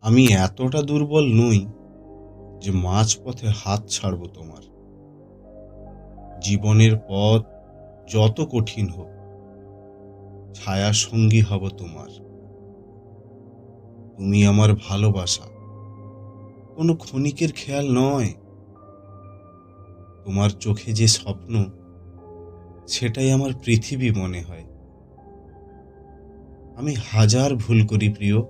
আমি এতটা দুর্বল নই যে মাঝপথে হাত ছাড়ব তোমার। জীবনের পথ যত কঠিন হোক, ছায়া সঙ্গী হব তোমার। তুমি আমার ভালোবাসা, কোনো ক্ষণিকের খেয়াল নয়। তোমার চোখে যে স্বপ্ন, সেটাই আমার পৃথিবী মনে হয়। আমি হাজার ভুল করি প্রিয়,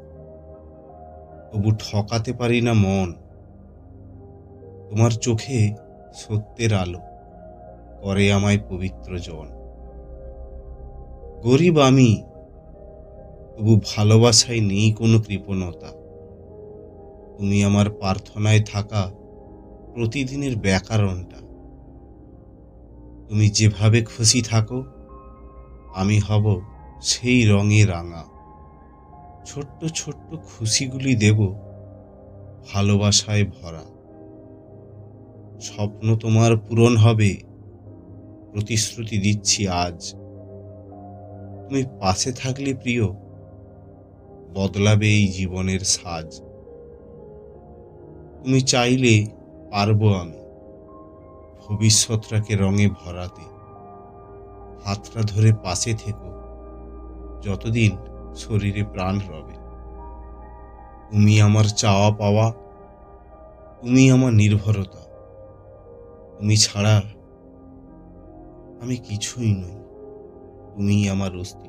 তবু ঠকাতে পারি না মন। তোমার চোখে সত্যের আলো করে আমায় পবিত্র জন। গরিব আমি, তবু ভালোবাসায় নেই কোনো কৃপণতা। তুমি আমার প্রার্থনায় থাকা প্রতিদিনের ব্যাকরণটা। তুমি যেভাবে খুশি থাকো, আমি হব সেই রঙে রাঙা। ছোট্ট ছোট্ট খুশিগুলি দেব ভালোবাসায় ভরা। স্বপ্ন তোমার পূরণ হবে, প্রতিশ্রুতি দিচ্ছি আজ। তুমি পাশে থাকলে প্রিয়, বদলাবে এই জীবনের সাজ। তুমি চাইলে পারবো আমি ভবিষ্যৎটাকে রঙে ভরাতে। হাতটা ধরে পাশে থেকো, যতদিন শরীরে প্রাণ রবে। তুমি আমার চাওয়া পাওয়া, তুমি আমার নির্ভরতা। তুমি ছাড়া আমি কিছুই নই, তুমি আমার অস্তিত্ব।